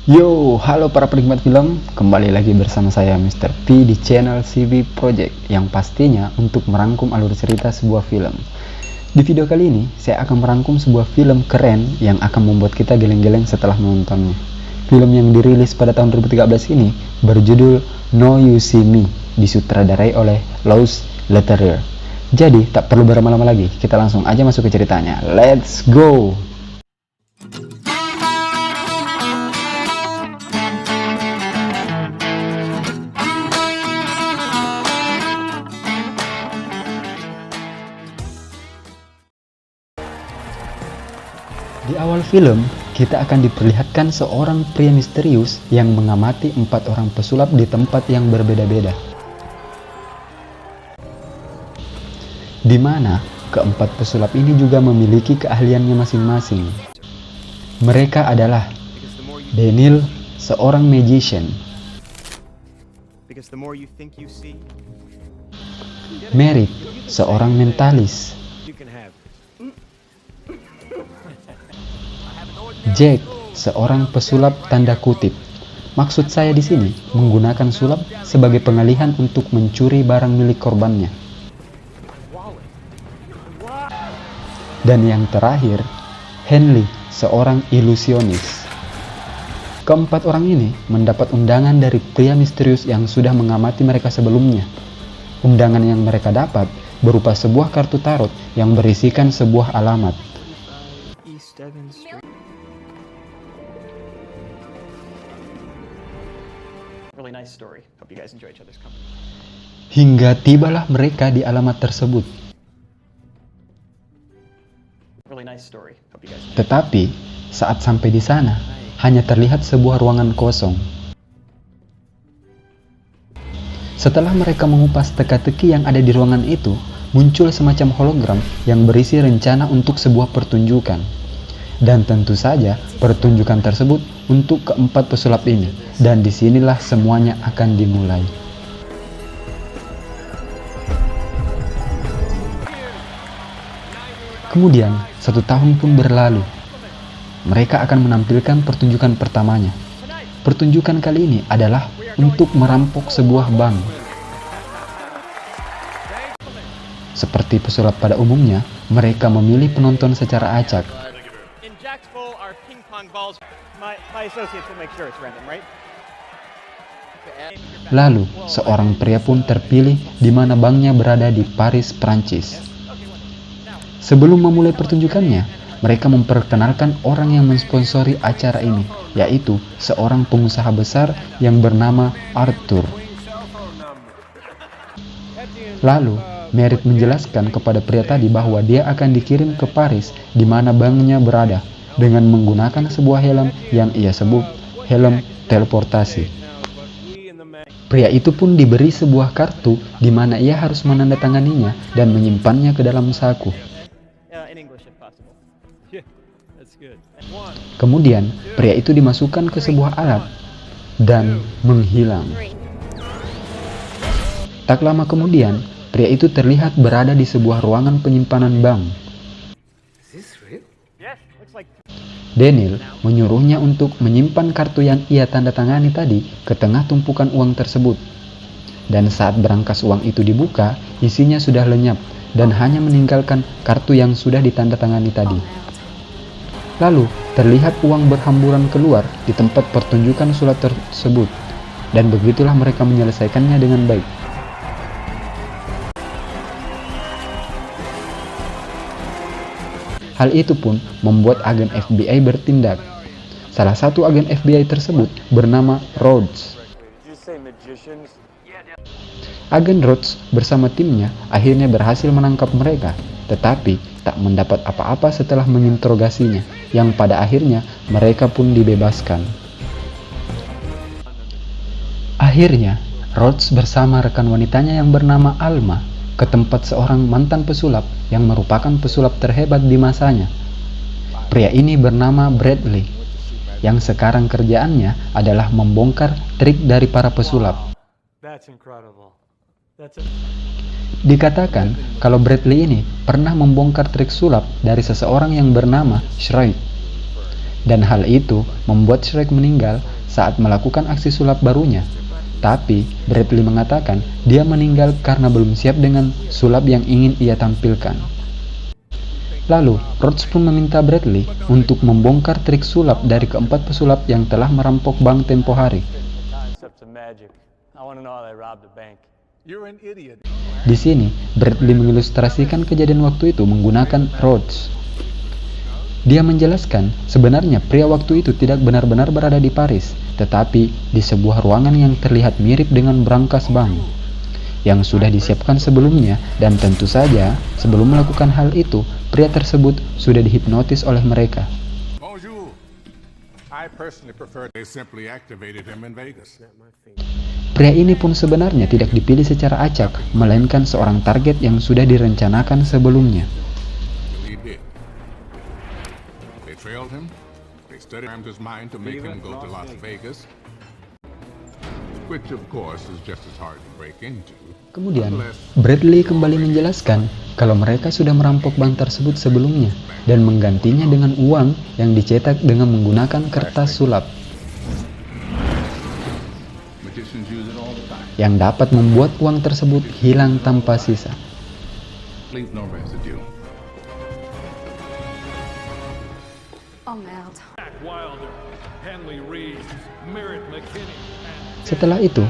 Yo, halo para penikmat film, kembali lagi bersama saya Mr. P di channel CV Project yang pastinya untuk merangkum alur cerita sebuah film. Di video kali ini, saya akan merangkum sebuah film keren yang akan membuat kita geleng-geleng setelah menontonnya. Film yang dirilis pada tahun 2013 ini berjudul Now You See Me, disutradarai oleh Lars Leterrier. Jadi, tak perlu berlama-lama lagi, kita langsung aja masuk ke ceritanya. Let's go! Di awal film, kita akan diperlihatkan seorang pria misterius yang mengamati 4 orang pesulap di tempat yang berbeda-beda. Di mana keempat pesulap ini juga memiliki keahliannya masing-masing. Mereka adalah Daniel, seorang magician, Merritt, seorang mentalis, Jack, seorang pesulap tanda kutip. Maksud saya di sini menggunakan sulap sebagai pengalihan untuk mencuri barang milik korbannya. Dan yang terakhir, Henley, seorang ilusionis. Keempat orang ini mendapat undangan dari pria misterius yang sudah mengamati mereka sebelumnya. Undangan yang mereka dapat berupa sebuah kartu tarot yang berisikan sebuah alamat. Hingga tibalah mereka di alamat tersebut. Tetapi saat sampai di sana, hanya terlihat sebuah ruangan kosong. Setelah mereka mengupas teka-teki yang ada di ruangan itu, muncul semacam hologram yang berisi rencana untuk sebuah pertunjukan. Dan tentu saja pertunjukan tersebut untuk keempat pesulap ini. Dan disinilah semuanya akan dimulai. Kemudian 1 tahun pun berlalu. Mereka akan menampilkan pertunjukan pertamanya. Pertunjukan kali ini adalah untuk merampok sebuah bank. Seperti pesulap pada umumnya, mereka memilih penonton secara acak. Lalu, seorang pria pun terpilih di mana banknya berada di Paris, Prancis. Sebelum memulai pertunjukannya, mereka memperkenalkan orang yang mensponsori acara ini, yaitu seorang pengusaha besar yang bernama Arthur. Lalu, Merritt menjelaskan kepada pria tadi bahwa dia akan dikirim ke Paris di mana banknya berada, dengan menggunakan sebuah helm yang ia sebut helm teleportasi. Pria itu pun diberi sebuah kartu di mana ia harus menandatanganinya dan menyimpannya ke dalam saku. Kemudian, pria itu dimasukkan ke sebuah alat dan menghilang. Tak lama kemudian, pria itu terlihat berada di sebuah ruangan penyimpanan bank. Daniel menyuruhnya untuk menyimpan kartu yang ia tanda tangani tadi ke tengah tumpukan uang tersebut. Dan saat berangkas uang itu dibuka, isinya sudah lenyap dan hanya meninggalkan kartu yang sudah ditanda tangani tadi. Lalu, terlihat uang berhamburan keluar di tempat pertunjukan sulap tersebut. Dan begitulah mereka menyelesaikannya dengan baik. Hal itu pun membuat agen FBI bertindak. Salah satu agen FBI tersebut bernama Rhodes. Agen Rhodes bersama timnya akhirnya berhasil menangkap mereka, tetapi tak mendapat apa-apa setelah menginterogasinya, yang pada akhirnya mereka pun dibebaskan. Akhirnya, Rhodes bersama rekan wanitanya yang bernama Alma ke tempat seorang mantan pesulap yang merupakan pesulap terhebat di masanya. Pria ini bernama Bradley, yang sekarang kerjaannya adalah membongkar trik dari para pesulap. Dikatakan kalau Bradley ini pernah membongkar trik sulap dari seseorang yang bernama Shrek. Dan hal itu membuat Shrek meninggal saat melakukan aksi sulap barunya. Tapi Bradley mengatakan dia meninggal karena belum siap dengan sulap yang ingin ia tampilkan. Lalu, Rhodes pun meminta Bradley untuk membongkar trik sulap dari keempat pesulap yang telah merampok bank tempo hari. Di sini, Bradley mengilustrasikan kejadian waktu itu menggunakan Rhodes. Dia menjelaskan sebenarnya pria waktu itu tidak benar-benar berada di Paris, tetapi di sebuah ruangan yang terlihat mirip dengan brankas bank yang sudah disiapkan sebelumnya, dan tentu saja sebelum melakukan hal itu, pria tersebut sudah dihipnotis oleh mereka. Pria ini pun sebenarnya tidak dipilih secara acak, melainkan seorang target yang sudah direncanakan sebelumnya. Kemudian, Bradley kembali menjelaskan kalau mereka sudah merampok bank tersebut sebelumnya dan menggantinya dengan uang yang dicetak dengan menggunakan kertas sulap yang dapat membuat uang tersebut hilang tanpa sisa. Setelah itu,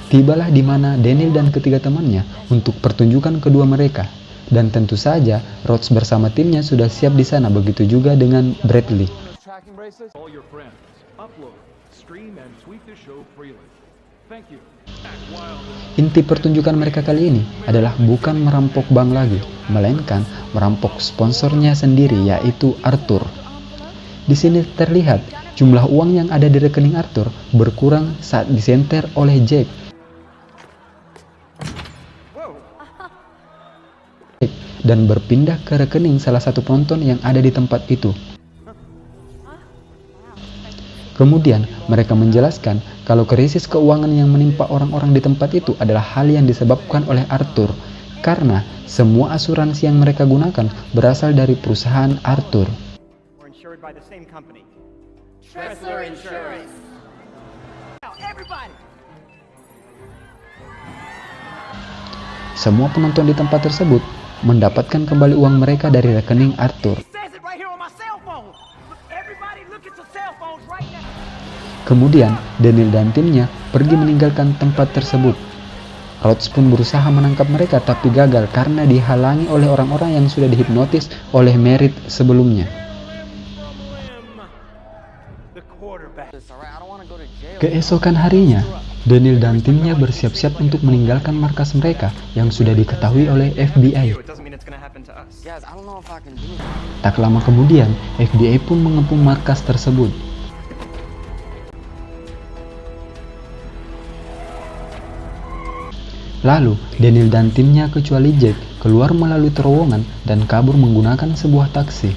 tibalah di mana Daniel dan ketiga temannya untuk pertunjukan kedua mereka, dan tentu saja Rhodes bersama timnya sudah siap di sana, begitu juga dengan Bradley. Inti pertunjukan mereka kali ini adalah bukan merampok bank lagi, melainkan merampok sponsornya sendiri, yaitu Arthur. Di sini terlihat jumlah uang yang ada di rekening Arthur berkurang saat disenter oleh Jack dan berpindah ke rekening salah satu penonton yang ada di tempat itu. Kemudian mereka menjelaskan kalau krisis keuangan yang menimpa orang-orang di tempat itu adalah hal yang disebabkan oleh Arthur, karena semua asuransi yang mereka gunakan berasal dari perusahaan Arthur. Semua penonton di tempat tersebut mendapatkan kembali uang mereka dari rekening Arthur. Kemudian Daniel dan timnya pergi meninggalkan tempat tersebut. Rhodes pun berusaha menangkap mereka tapi gagal karena dihalangi oleh orang-orang yang sudah dihipnotis oleh Merritt sebelumnya. Keesokan harinya, Daniel dan timnya bersiap-siap untuk meninggalkan markas mereka yang sudah diketahui oleh FBI. Tak lama kemudian, FBI pun mengepung markas tersebut. Lalu, Daniel dan timnya kecuali Jack keluar melalui terowongan dan kabur menggunakan sebuah taksi.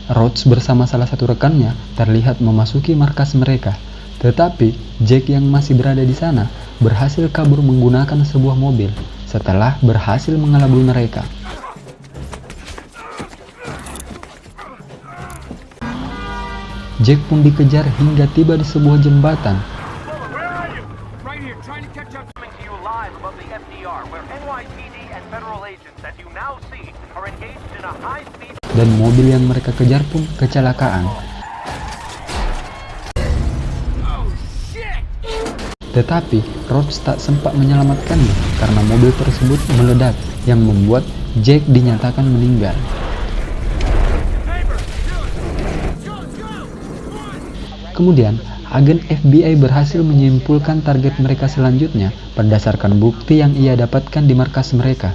Rhodes bersama salah satu rekannya terlihat memasuki markas mereka, tetapi Jack yang masih berada di sana berhasil kabur menggunakan sebuah mobil setelah berhasil mengelabui mereka. Jack pun dikejar hingga tiba di sebuah jembatan. Dan mobil yang mereka kejar pun kecelakaan. Tetapi Rhodes tak sempat menyelamatkannya karena mobil tersebut meledak yang membuat Jack dinyatakan meninggal. Kemudian, agen FBI berhasil menyimpulkan target mereka selanjutnya berdasarkan bukti yang ia dapatkan di markas mereka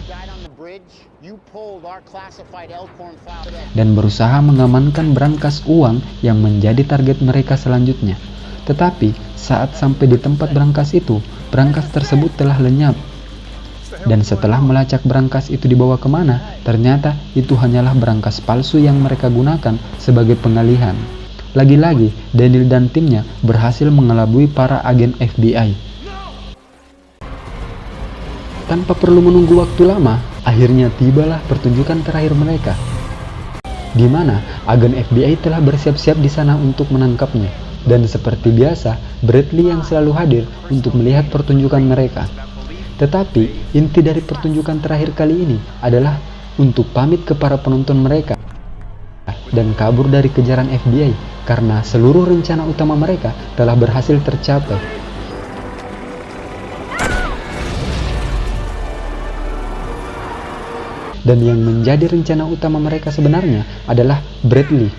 dan berusaha mengamankan brankas uang yang menjadi target mereka selanjutnya. Tetapi, saat sampai di tempat brankas itu, brankas tersebut telah lenyap. Dan setelah melacak brankas itu dibawa kemana, ternyata itu hanyalah brankas palsu yang mereka gunakan sebagai pengalihan. Lagi-lagi, Daniel dan timnya berhasil mengelabui para agen FBI. Tanpa perlu menunggu waktu lama, akhirnya tibalah pertunjukan terakhir mereka. di mana agen FBI telah bersiap-siap di sana untuk menangkapnya. Dan seperti biasa, Bradley yang selalu hadir untuk melihat pertunjukan mereka. Tetapi, inti dari pertunjukan terakhir kali ini adalah untuk pamit ke para penonton mereka dan kabur dari kejaran FBI karena seluruh rencana utama mereka telah berhasil tercapai. Dan yang menjadi rencana utama mereka sebenarnya adalah Bradley.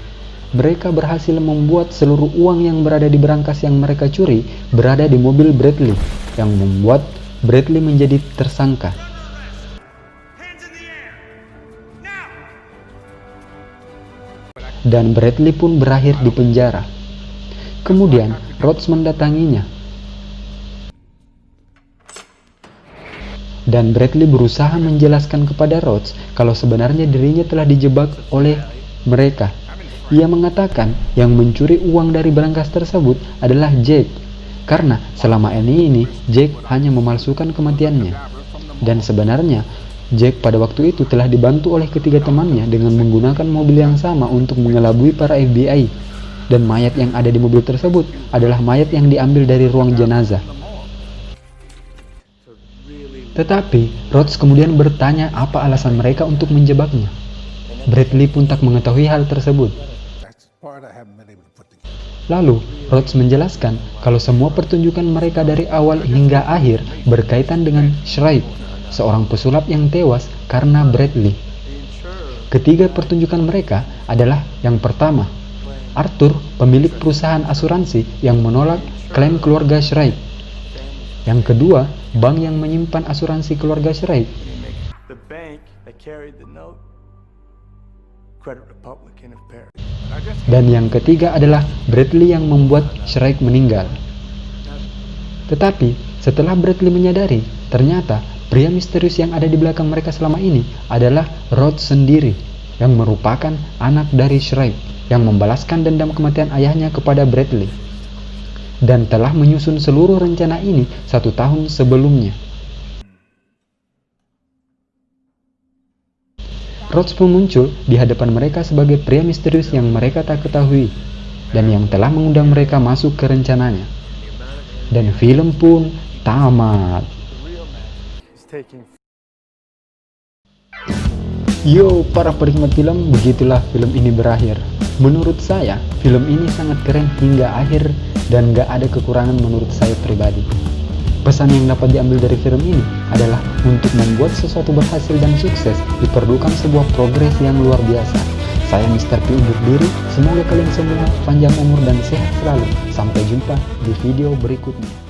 Mereka berhasil membuat seluruh uang yang berada di berangkas yang mereka curi berada di mobil Bradley, yang membuat Bradley menjadi tersangka. Dan Bradley pun berakhir di penjara. Kemudian Rhodes mendatanginya. Dan Bradley berusaha menjelaskan kepada Rhodes kalau sebenarnya dirinya telah dijebak oleh mereka. Ia mengatakan yang mencuri uang dari berangkas tersebut adalah Jack, karena selama ini Jack hanya memalsukan kematiannya. Dan sebenarnya Jack pada waktu itu telah dibantu oleh ketiga temannya dengan menggunakan mobil yang sama untuk mengelabui para FBI. Dan mayat yang ada di mobil tersebut adalah mayat yang diambil dari ruang jenazah. Tetapi Rhodes kemudian bertanya apa alasan mereka untuk menjebaknya. Bradley pun tak mengetahui hal tersebut. Lalu Rhodes menjelaskan kalau semua pertunjukan mereka dari awal hingga akhir berkaitan dengan Shrike, seorang pesulap yang tewas karena Bradley. Ketiga pertunjukan mereka adalah yang pertama, Arthur, pemilik perusahaan asuransi yang menolak klaim keluarga Shrike. Yang kedua, bank yang menyimpan asuransi keluarga Shrike. Dan yang ketiga adalah Bradley yang membuat Shrike meninggal. Tetapi setelah Bradley menyadari, ternyata pria misterius yang ada di belakang mereka selama ini adalah Rhodes sendiri, yang merupakan anak dari Shrike, yang membalaskan dendam kematian ayahnya kepada Bradley, dan telah menyusun seluruh rencana ini 1 tahun sebelumnya. Rhodes pun muncul di hadapan mereka sebagai pria misterius yang mereka tak ketahui, dan yang telah mengundang mereka masuk ke rencananya. Dan film pun tamat. Yo, para penikmat film, begitulah film ini berakhir. Menurut saya, film ini sangat keren hingga akhir dan gak ada kekurangan menurut saya pribadi. Pesan yang dapat diambil dari film ini adalah untuk membuat sesuatu berhasil dan sukses diperlukan sebuah progres yang luar biasa. Saya Mr. P undur diri, semoga kalian semua panjang umur dan sehat selalu. Sampai jumpa di video berikutnya.